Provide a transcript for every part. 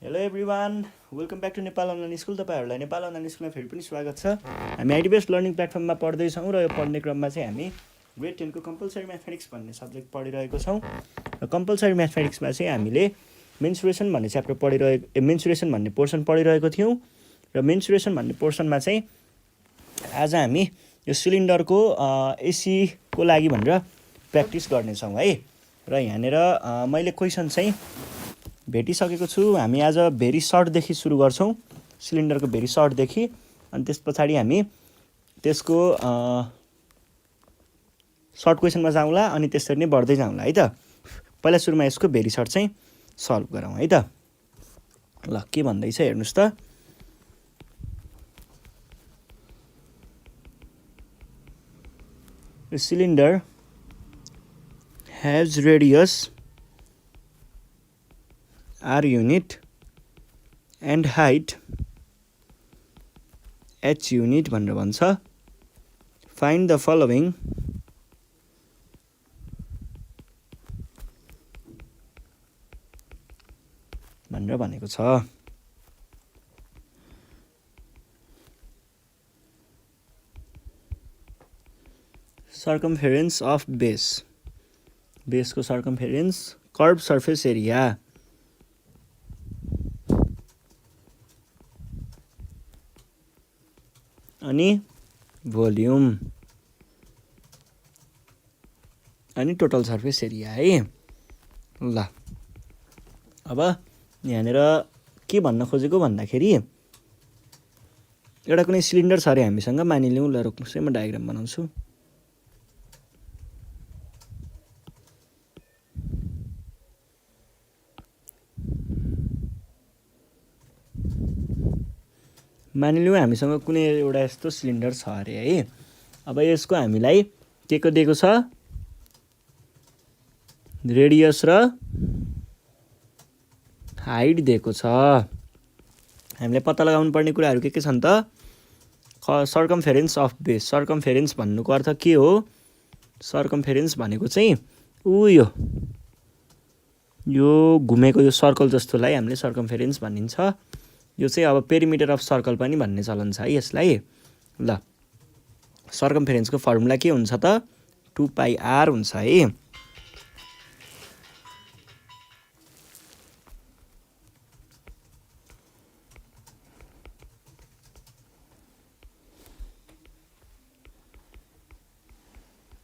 Hello everyone, welcome back to Nepal online school. तपाईँहरूलाई Nepal online स्कुलमा फेरि पनि स्वागत छ। हामी आइडी बेस्ड लर्निङ प्लेटफर्ममा पढ्दैछौँ र यो पढ्ने क्रममा चाहिँ हामी ग्रेड 10 को कम्पलसरी म्याथमेटिक्स भन्ने सब्जेक्ट पढिरहेको छौँ। र कम्पलसरी म्याथमेटिक्समा चाहिँ हामीले मेन्सुरेसन भन्ने च्याप्टर मेन्सुरेसन भन्ने पोर्सन पढिरहेको थियौँ। र मेन्सुरेसन भन्ने पोर्सनमा चाहिँ आज हामी यो सिलिन्डरको एसीको लागि भनेर प्र्याक्टिस गर्नेछौँ है। र यहाँनिर मैले क्वेसन चाहिँ भेटिसकेको छु। हामी आज भेरी सर्टदेखि सुरु गर्छौँ, सिलिन्डरको भेरी सर्टदेखि, अनि त्यस पछाडि हामी त्यसको सर्ट क्वेसनमा जाउँला अनि त्यसरी नै बढ्दै जाउँला है त। पहिला सुरुमा यसको भेरी सर्ट चाहिँ सल्भ गरौँ है त। ल के भन्दैछ हेर्नुहोस् त। The cylinder has radius R unit and height H unit भनेर भन्छ। Find the following भनेर भनेको छ। Circumference of base, बेसको सर्कमफेरेन्स, कर्भ सर्फेस एरिया, अनि भोल्युम, अनि टोटल सर्फेस एरिया है। ल अब यहाँनिर के भन्न खोजेको भन्दाखेरि एउटा कुनै सिलिन्डर छ अरे हामीसँग, मानिलिउँ। ल रोक्नुहोस् है, म डायग्राम बनाउँछु। मानिलिउँ हामीसँग कुनै एउटा यस्तो सिलिन्डर छ अरे है। अब यसको हामीलाई के को दिएको छ, रेडियस र हाइट दिएको छ। हामीले पत्ता लगाउनु पर्ने कुराहरू के छन् त। सर्कमफेरेन्स अफ बेस, सर्कमफेरेन्स भन्नुको अर्थ के हो? सर्कमफेरेन्स भनेको चाहिँ यो घुमेको यो सर्कल जस्तोलाई हामीले सर्कमफेरेन्स भनिन्छ। यो चाहिँ अब पेरिमिटर अफ सर्कल पनि भन्ने चलन छ है यसलाई। ल सर्कमफेरेन्सको फर्मुला के हुन्छ त, 2πr हुन्छ है।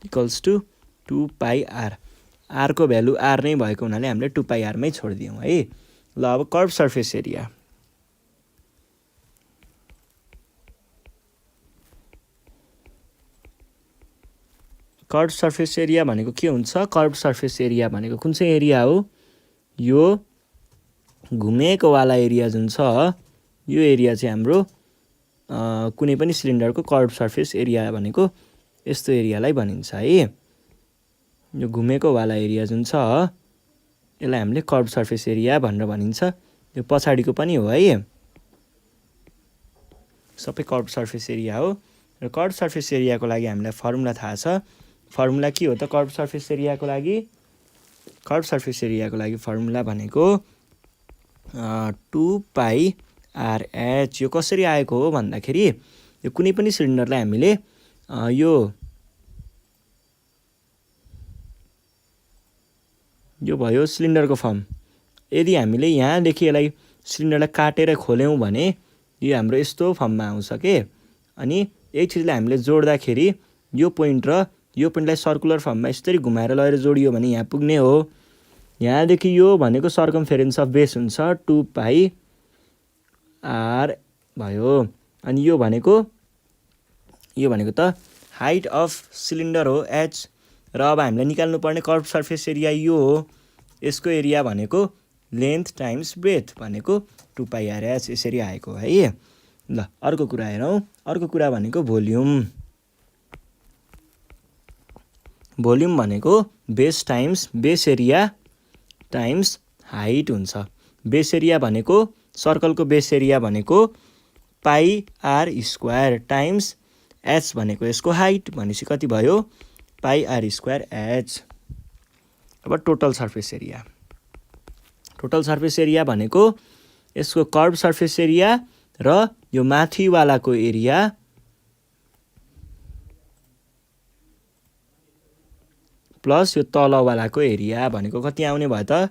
Equals to 2πr। r को भ्यालु r नै भएको हुनाले हामीले 2πr मै छोडिदियौँ है। ल अब curve surface area, curve surface area भनेको के हुन्छ? कर्भ सर्फेस एरिया भनेको कुन चाहिँ एरिया हो? यो घुमेको वाला एरिया जुन छ, यो एरिया चाहिँ हाम्रो कुनै पनि सिलिन्डरको कर्भ सर्फेस एरिया भनेको यस्तो एरियालाई भनिन्छ है। यो घुमेको वाला एरिया जुन छ यसलाई हामीले कर्भ सर्फेस एरिया भनेर भनिन्छ। यो पछाडिको पनि हो है, सबै कर्भ सर्फेस एरिया हो। र कर्भ सर्फेस एरियाको लागि हामीलाई फर्मुला थाहा छ। फर्मुला के हो त कर्भ सर्फेस एरियाको लागि? कर्भ सर्फेस एरियाको लागि फर्मुला भनेको 2πrh। यो कसरी आएको हो भन्दाखेरि यो कुनै पनि सिलिन्डरलाई हामीले यो भयो सिलिन्डरको फर्म। यदि हामीले यहाँदेखि यसलाई सिलिन्डरलाई काटेर खोल्यौँ भने यो हाम्रो यस्तो फर्ममा आउँछ के। अनि यही चिजलाई हामीले जोड्दाखेरि यो पोइन्ट र यो पोइन्टलाई सर्कुलर फर्ममा यसरी घुमाएर लगेर जोडियो भने यहाँ पुग्ने हो। यहाँदेखि यो भनेको सर्कमफेरेन्स अफ बेस हुन्छ, 2πr भयो। अनि यो भनेको त हाइट अफ सिलिन्डर हो, h। र अब हामीलाई निकाल्नु पर्ने कर्भ सर्फेस एरिया यो हो। यसको एरिया भनेको लेन्थ टाइम्स ब्रेथ भनेको 2πrh यसरी आएको है। ल अर्को कुरा हेरौँ। अर्को कुरा भनेको भोल्युम। भोल्युम भनेको base times base area times height हुन्छ। बेस एरिया भनेको सर्कलको बेस एरिया भनेको πr² टाइम्स h भनेको यसको हाइट, भनेपछि कति भयो? πr²h। अब total surface area, total surface area भनेको यसको कर्भ सर्फेस एरिया र यो माथिवालाको एरिया प्लस यो तलवालाको एरिया भनेको कति आउने भयो त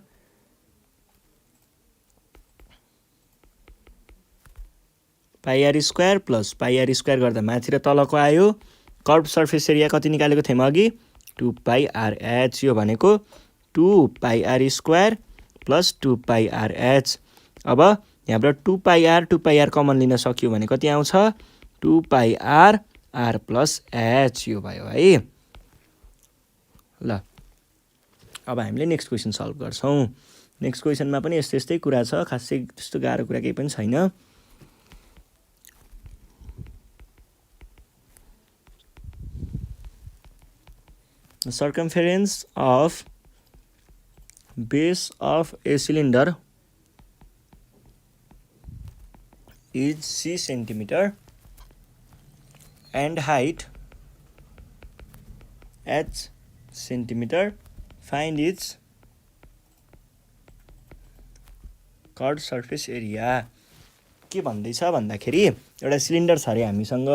pi are square plus pi are square गर्दा माथि र तलको आयो कर्भ सर्फेस एरिया कति निकालेको थियौँ अघि 2 पाई आर एच यो भनेको 2 pi are square plus 2 pi r H अब यहाँबाट 2 पाई आर कमन लिन सक्यो भने कति आउँछ 2 pi are are plus H यो भयो है ल अब हामीले नेक्स्ट क्वेसन सल्भ गर्छौँ नेक्स्ट क्वेसनमा पनि यस्तै कुरा छ खासै त्यस्तो गाह्रो कुरा केही पनि छैन The circumference of base of a cylinder is c centimeter and height h centimeter. Find its curve surface area के भन्दैछ भन्दाखेरि एउटा सिलिन्डर छ अरे हामीसँग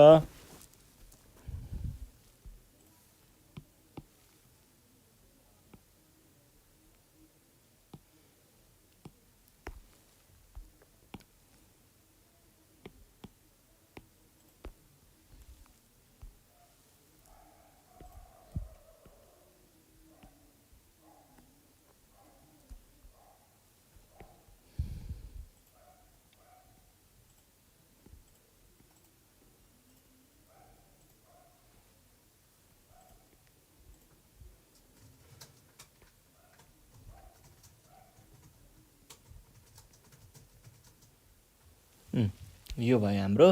यो भयो हाम्रो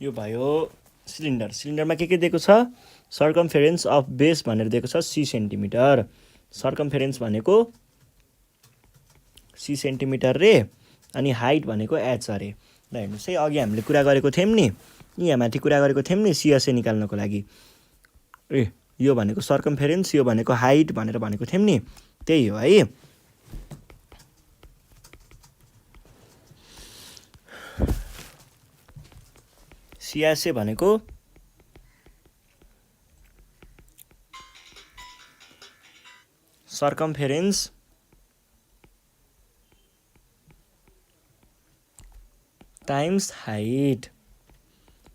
यो भयो सिलिन्डर सिलिन्डरमा के दिएको छ सर्कमफेरेन्स अफ बेस भनेर दिएको छ c सेन्टिमिटर सर्कमफेरेन्स भनेको c सेन्टिमिटर रे अनि हाइट भनेको h अरे ल हेर्नुस् है अघि हामीले कुरा गरेको थियौं नि यहाँ माथि कुरा गरेको थियौं नि CSA निकाल्नको लागि यो भनेको सर्कमफेरेन्स यो भनेको हाइट भनेर भनेको थियौं नि त्यही हो है CSA भनेको सर्कमफेरेन्स टाइम्स हाइट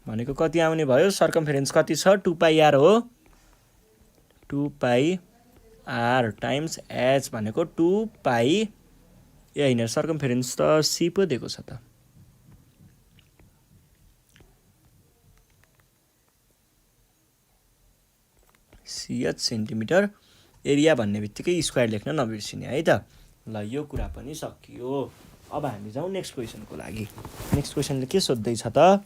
भनेको कति आउने भयो सर्कमफेरेन्स कति छ 2 पाई आर हो 2 पाई आर टाइम्स h भनेको 2 पाई ए हैन सर्कमफेरेन्स त c पो दिएको छ त ch सेन्टिमिटर एरिया भन्ने बित्तिकै स्क्वायर लेख्न नबिर्सिने है त ल यो कुरा पनि सकियो अब हामी जाउँ नेक्स्ट क्वेसनको लागि नेक्स्ट क्वेसनले के सोध्दै छ त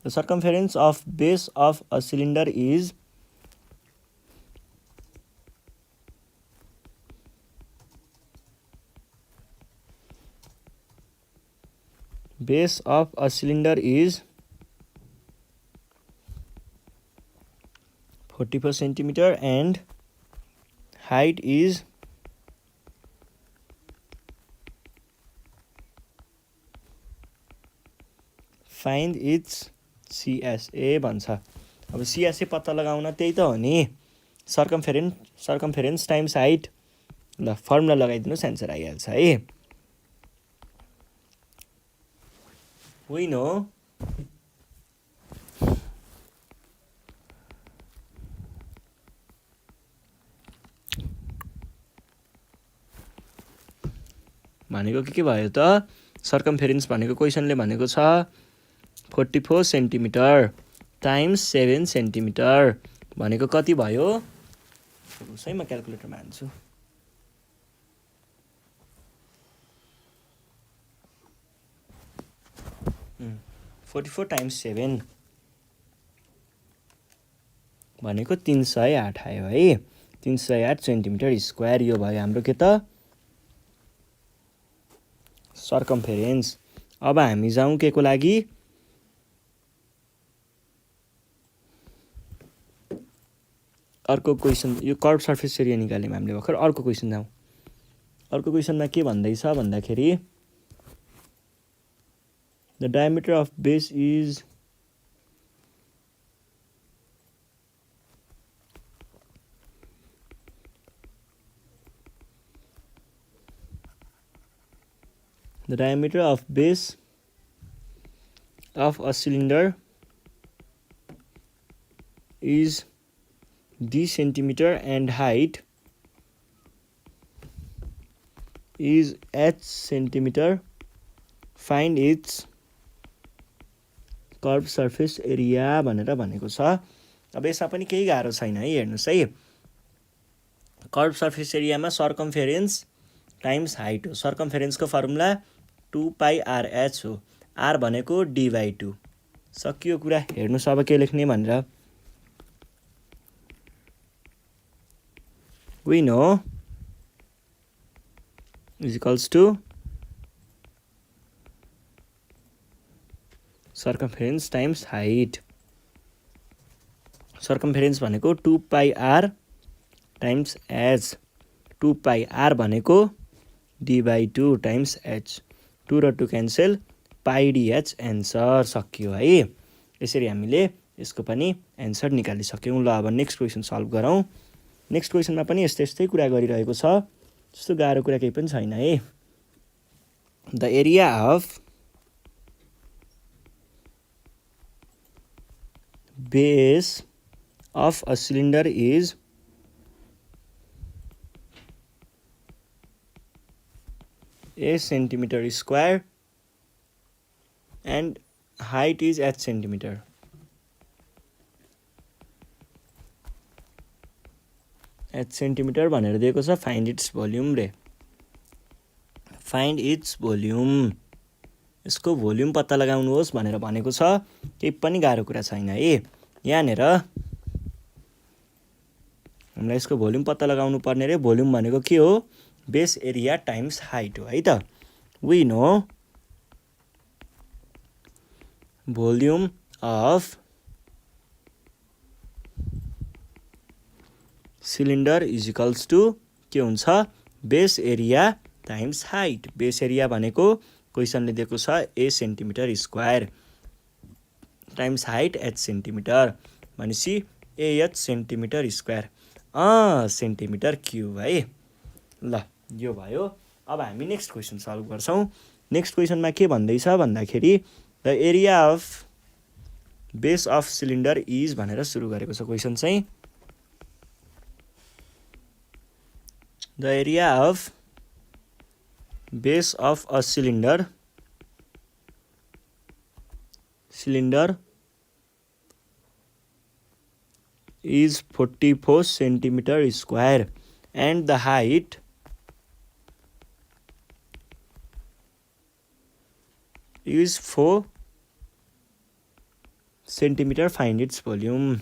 The circumference of base of a cylinder is base of a cylinder is 44 centimeter and height is find its CSA भन्छ अब CSA पत्ता लगाउन त्यही त हो नि सर्कमफेरेन्स टाइम्स हाइट ल फर्मुला लगाइदिनुस् आन्सर आइहाल्छ है होइन हो भनेको के भयो त सर्कमफेरेन्स भनेको क्वेसनले भनेको छ 44 सेन्टिमिटर टाइम्स 7 सेन्टिमिटर भनेको कति भयो है म क्याल्कुलेटरमा हाल्छु 44 टाइम्स 7 भनेको 308 आयो है 308 सेन्टिमिटर स्क्वायर यो भयो हाम्रो के त सर्कम्फेरेन्स। अब हामी जाउँ के को लागि, अर्को क्वेसन। यो कर्भ सर्फेस एरिया निकाल्यौँ हामीले भर्खर। अर्को क्वेसन जाउँ। अर्को क्वेसनमा के भन्दैछ भन्दाखेरि the diameter of base is the diameter of base of a cylinder is d centimeter and height is h centimeter. Find its curved surface area भनेर भनेको छ। अब यसमा पनि केही गाह्रो छैन है, हेर्नुहोस् है। कर्भ सर्फेस एरियामा सर्कम्फेरेन्स टाइम्स हाइट हो। सर्कम्फेरेन्सको फर्मुला 2πrh हो। r भनेको d/2। सकियो कुरा। हेर्नुहोस् अब के लेख्ने भनेर। we know is equals to circumference times height। circumference भनेको 2πr times h, 2πr भनेको d/2 times h, 2 र 2 क्यान्सल, πdh एन्सर। सकियो है। यसरी हामीले यसको पनि एन्सर निकालिसक्यौँ। ल अब नेक्स्ट क्वेसन सल्भ गरौँ। नेक्स्ट क्वेसनमा पनि यस्तै कुरा गरिरहेको छ, त्यस्तो गाह्रो कुरा केही पनि छैन है। The area of base of a cylinder is a centimeter square and height is h centimeter. h centimeter भनेर दिएको छ। फाइन्ड इट्स भोल्युम रे। Find it's volume. यसको भोल्युम पत्ता लगाउनुहोस् भनेर भनेको छ। केही पनि गाह्रो कुरा छैन है। यहाँनिर हामीलाई यसको भोल्युम पत्ता लगाउनु पर्ने रे। भोल्युम भनेको के हो, बेस एरिया टाइम्स हाइट हो है त। We know volume of cylinder is equals to के हुन्छ, base area times height. Base area भनेको क्वेसनले दिएको छ A centimetre square times height H centimetre, भनेपछि AH centimetre square centimetre cube है। ल यो भयो। अब हामी नेक्स्ट क्वेसन सल्भ गर्छौँ। नेक्स्ट क्वेसनमा के भन्दैछ भन्दाखेरि the area of base of cylinder is भनेर सुरु गरेको छ क्वेसन चाहिँ। The area of base of a cylinder is 44 centimeter square and the height is 4 centimeter. Find its volume.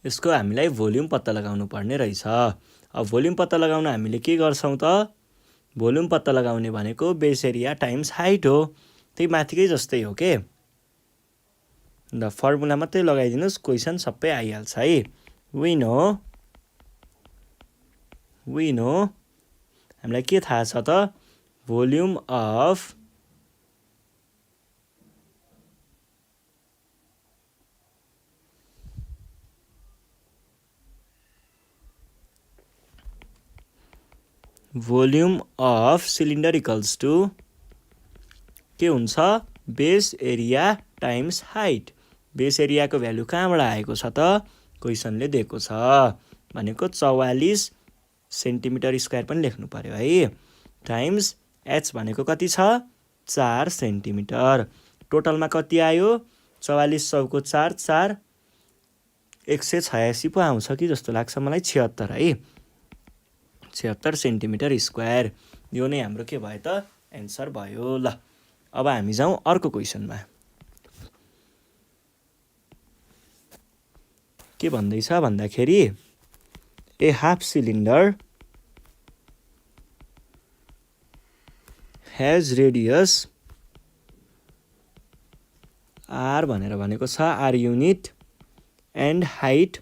यसको हामीलाई भोल्युम पत्ता लगाउनु पर्ने रहेछ। अब भोल्युम पत्ता लगाउन हामीले के गर्छौँ त, भोल्युम पत्ता लगाउने भनेको बेस एरिया टाइम्स हाइट हो। त्यही माथिकै जस्तै हो के। ल फर्मुला मात्रै लगाइदिनुहोस्, क्वेसन सबै आइहाल्छ है। वी नो हामीलाई के थाहा छ त, volume of cylinder equals to के हुन्छ, base area times height. Base एरियाको भ्यालु कहाँबाट आएको छ त, क्वेसनले दिएको छ भनेको 44 सेन्टिमिटर स्क्वायर पनि लेख्नु पर्यो है। टाइम्स एच भनेको कति छ, 4 सेन्टिमिटर। टोटलमा कति आयो, 44 सौको 4 4 186 पो आउँछ कि जस्तो लाग्छ मलाई। 76 है, 76 सेन्टिमिटर स्क्वायर। यो नै हाम्रो के भयो त, एन्सर भयो। ल अब हामी जाउँ अर्को क्वेसनमा। के भन्दैछ भन्दाखेरि a half cylinder has radius r भनेर भनेको छ r unit and height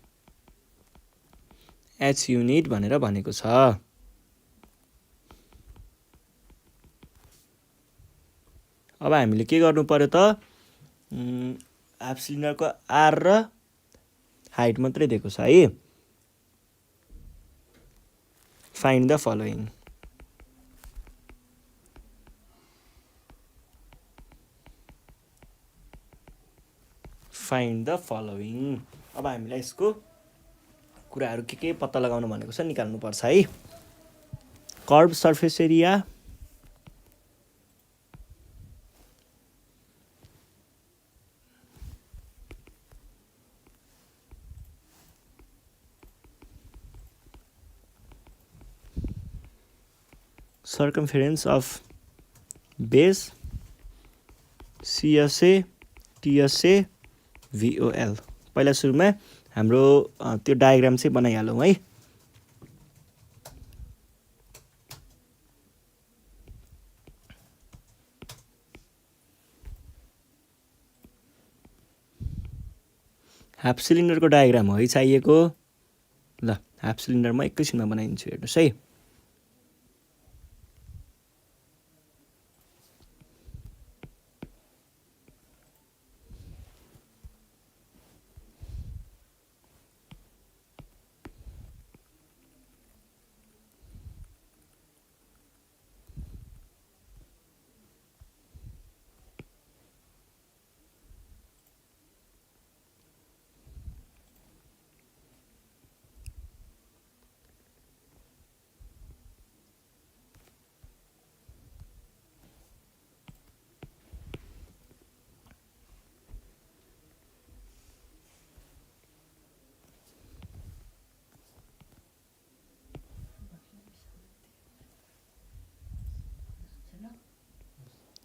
h unit भनेर भनेको छ। अब हामीले के गर्नु पर्यो त हाफ सिलिन्डरको r र हाइट मात्रै दिएको छ है। Find the following. Find the following. अब हामीलाई यसको कुराहरू के पत्ता लगाउनु भनेको छ, निकाल्नु पर्छ है। Curve surface area, circumference of base, CSA, TSA, VOL। पहिला सुरुमा हाम्रो त्यो डायग्राम चाहिँ बनाइहालौँ है। हाफ सिलिन्डरको डायग्राम हो है चाहिएको। ल हाफ सिलिन्डर म एकैछिनमा बनाइदिन्छु, हेर्नुहोस् है।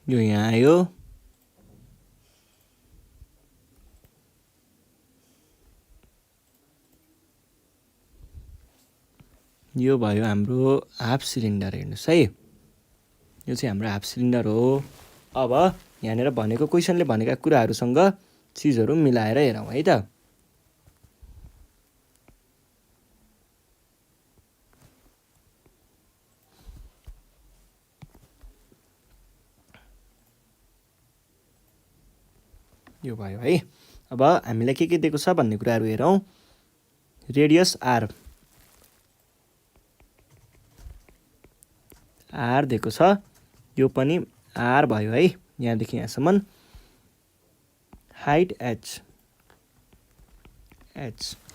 यो यहाँ आयो। यो भयो हाम्रो हाफ सिलिन्डर, हेर्नुहोस् है। यो चाहिँ हाम्रो हाफ सिलिन्डर हो। अब यहाँनिर भनेको क्वेसनले भनेका कुराहरूसँग चिजहरू मिलाएर हेरौँ है त। यो भयो है। अब हामीलाई के दिएको छ भन्ने कुराहरू हेरौँ। रेडियस आर दिएको छ, यो पनि आर भयो है, यहाँदेखि यहाँसम्म। Height H.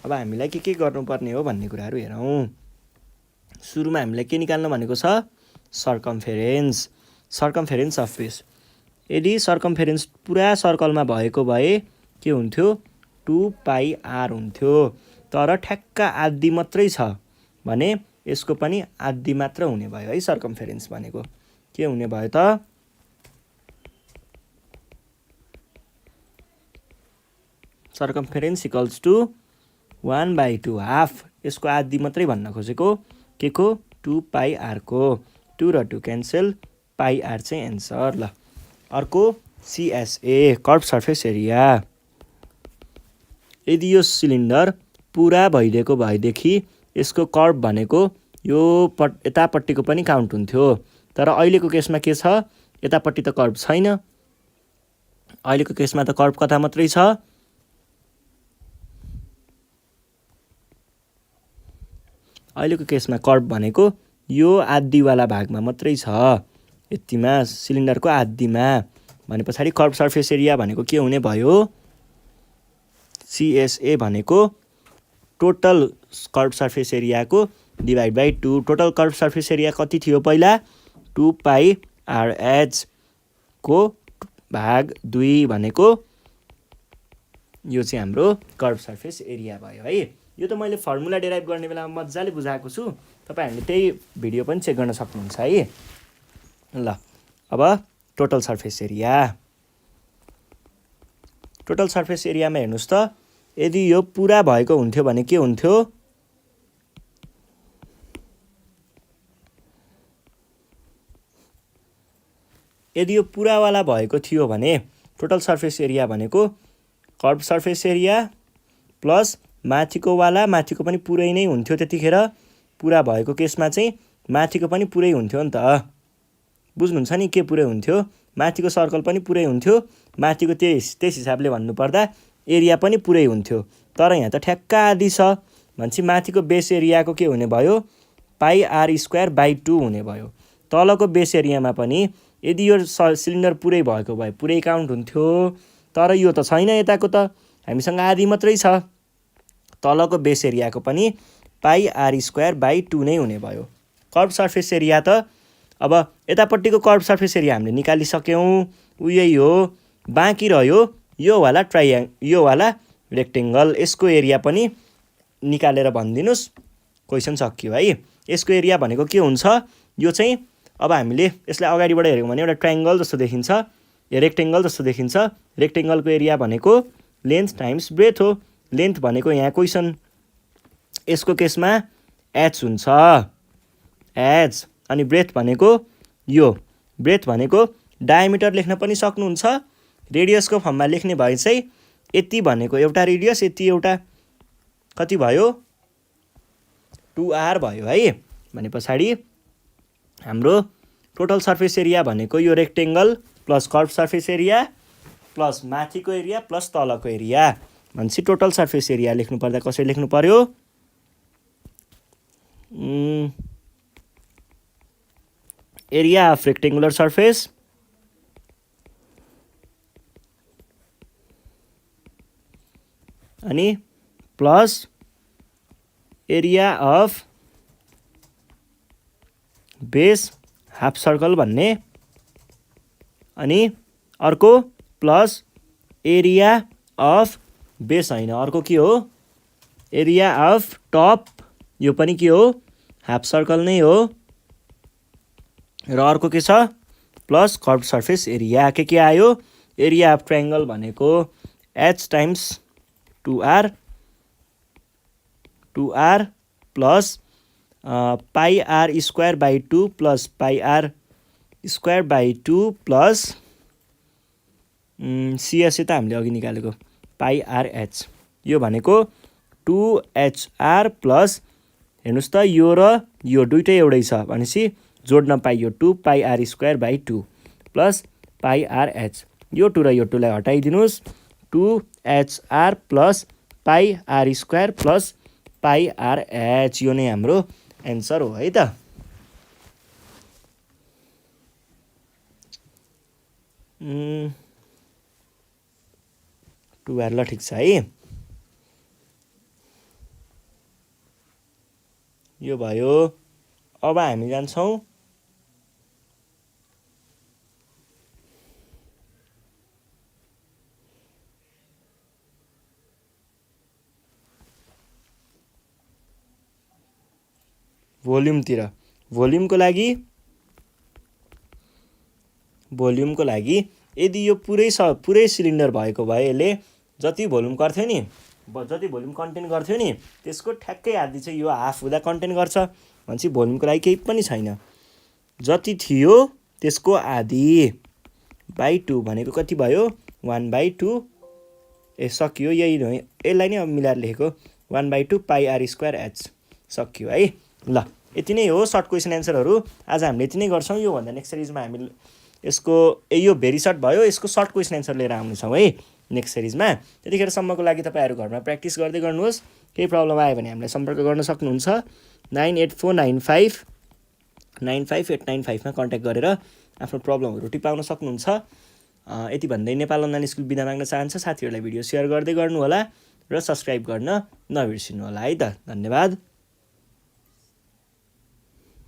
अब हामीलाई के गर्नुपर्ने हो भन्ने कुराहरू हेरौँ। सुरुमा हामीलाई के निकाल्नु भनेको छ, सर्कमफेरेन्स अफ बेस। यदि सर्कमफेरेन्स पुरा सर्कलमा भएको भए के हुन्थ्यो, 2πr हुन्थ्यो। तर ठ्याक्क आधी मात्रै छ भने यसको पनि आधी मात्र हुने भयो है। सर्कमफेरेन्स भनेको के हुने भयो त, सर्कमफेरेन्स इक्वल्स टु 1/2 हाफ। यसको आधी मात्रै भन्न खोजेको के को, 2πr को। 2 र 2 क्यान्सल, πr चाहिँ एन्सर। ल अर्को CSA, कर्भ सर्फेस एरिया। यदि यो सिलिन्डर पुरा भइदिएको भएदेखि यसको कर्भ भनेको यो यतापट्टिको पनि काउन्ट हुन्थ्यो। तर अहिलेको केसमा के छ, यतापट्टि त कर्भ छैन। अहिलेको केसमा त कर्भ कता मात्रै छ, अहिलेको केसमा कर्भ भनेको यो आधीवाला भागमा मात्रै छ, यतिमा सिलिन्डरको आधीमा। भने पछाडि कर्भ सर्फेस एरिया भनेको के हुने भयो, CSA भनेको टोटल कर्भ सर्फेस एरियाको divide by 2। Total curve surface area कति थियो पहिला, 2πRH को भाग 2 भनेको यो चाहिँ हाम्रो कर्भ सर्फेस एरिया भयो है। यो त मैले फर्मुला डेराइभ गर्ने बेलामा मजाले बुझाएको छु, तपाईहरुले त्यही भिडियो पनि चेक गर्न सक्नुहुन्छ है। ल अब total surface area. Total surface एरियामा हेर्नुस् त, यदि यो पुरा भएको हुन्थ्यो भने के हुन्थ्यो, यदि यो पुरावाला भएको थियो भने टोटल सर्फेस एरिया भनेको कर्भ सर्फेस एरिया प्लस माथिको पनि पुरै नै हुन्थ्यो। त्यतिखेर पुरा भएको केसमा चाहिँ माथिको पनि पुरै हुन्थ्यो नि त। बुझ्नुहुन्छ नि के पुरै हुन्थ्यो? माथिको सर्कल पनि पुरै हुन्थ्यो, माथिको त्यस हिसाबले भन्नुपर्दा एरिया पनि पुरै हुन्थ्यो। तर यहाँ त ठ्याक्क आधी छ भनेपछि माथिको बेस एरियाको के हुने भयो? पाई आर स्क्वायर बाई 2 हुने भयो। तलको बेस एरियामा पनि यदि यो सिलिन्डर पुरै भएको भए पुरै काउन्ट हुन्थ्यो, तर यो त छैन, यताको त हामीसँग आधी मात्रै छ। तलको बेस एरियाको पनि पाई आर स्क्वायर बाई 2 नै हुने भयो। कर्भ सर्फेस एरिया त अब यतापट्टिको कर्भ सर्फेस एरिया हामीले निकालिसक्यौँ, यही हो। बाँकी रह्यो यो वाला रेक्टेङ्गल, यसको एरिया पनि निकालेर भनिदिनुहोस्, क्वेसन सक्यो है। यसको एरिया भनेको के हुन्छ? यो चाहिँ अब हामीले यसलाई अगाडिबाट हेऱ्यौँ भने एउटा ट्रायङ्गल जस्तो देखिन्छ, यो रेक्टेङ्गल जस्तो देखिन्छ। रेक्टेङ्गलको एरिया भनेको लेन्थ टाइम्स ब्रेथ हो। लेन्थ भनेको यहाँ क्वेसन यसको केसमा एच हुन्छ, एच। अनि ब्रेथ भनेको यो, ब्रेथ भनेको डायमिटर लेख्न पनि सक्नुहुन्छ। रेडियसको फर्ममा लेख्ने भए चाहिँ यति भनेको एउटा रेडियस, यति एउटा, कति भयो? 2r भयो है। भने पछाडि हाम्रो टोटल सर्फेस एरिया भनेको यो rectangle plus curve surface area plus माथिको एरिया प्लस तलको एरिया भनेपछि टोटल सर्फेस एरिया लेख्नु पर्दा कसरी लेख्नु पर्यो? एरिया अफ रेक्टेङ्गुलर सर्फेस अनि plus area of base half circle भन्ने, अनि अर्को प्लस एरिया अफ बेस होइन, अर्को के हो? एरिया अफ टप, यो पनि के हो? हाफ सर्कल नै हो। र अर्को के छ? Plus curve surface area. के आयो? एरिया अफ ट्रायङ्गल भनेको H times 2r plus pi are square by 2 plus pi are square by 2 plus CSA त हामीले अघि निकालेको पाई आर एच। यो भनेको 2HR प्लस हेर्नुहोस् त, यो र यो दुइटै एउटै छ भनेपछि जोड्न पाइयो 2 pi are square by 2 plus pi r H. यो 2 र यो 2 लाई हटाइदिनुहोस्, 2HR plus pi are square plus pi r H. यो नै हाम्रो एन्सर हो है त। 2r ल, ठिक छ है। यो भयो। अब हामी जान्छौँ भोल्युमतिर। भोल्युमको लागि यदि यो पुरै सिलिन्डर भएको भए यसले जति भोल्युम गर्थ्यो नि, जति भोल्युम कन्टेन गर्थ्यो नि, त्यसको ठ्याक्कै आधी चाहिँ यो हाफ हुँदा कन्टेन गर्छ भनेपछि भोल्युमको लागि केही पनि छैन। जति थियो त्यसको आधी बाई 2 भनेको कति भयो? 1/2। सकियो, यही हो, यसलाई नै अब मिलाएर लेखेको 1/2 पाई आर स्क्वायर एच। सकियो है। ल, यति नै हो सर्ट क्वेसन एन्सरहरू। आज हामीले यति नै गर्छौँ। योभन्दा नेक्स्ट सिरिजमा हामी यसको यो भेरी सर्ट भयो, यसको सर्ट क्वेसन एन्सर लिएर आउनेछौँ है नेक्स्ट सिरिजमा। त्यतिखेरसम्मको लागि तपाईँहरू घरमा प्र्याक्टिस गर्दै गर्नुहोस्। केही प्रब्लम आयो भने हामीलाई सम्पर्क गर्न सक्नुहुन्छ 9849595895 मा कन्ट्याक्ट गरेर आफ्नो प्रब्लमहरू टिपाउन सक्नुहुन्छ। यति भन्दै नेपाल अनलाइन स्कुल बिदा माग्न चाहन्छ। साथीहरूलाई भिडियो सेयर गर्दै गर्नुहोला र सब्सक्राइब गर्न नबिर्सिनु होला है त। धन्यवाद।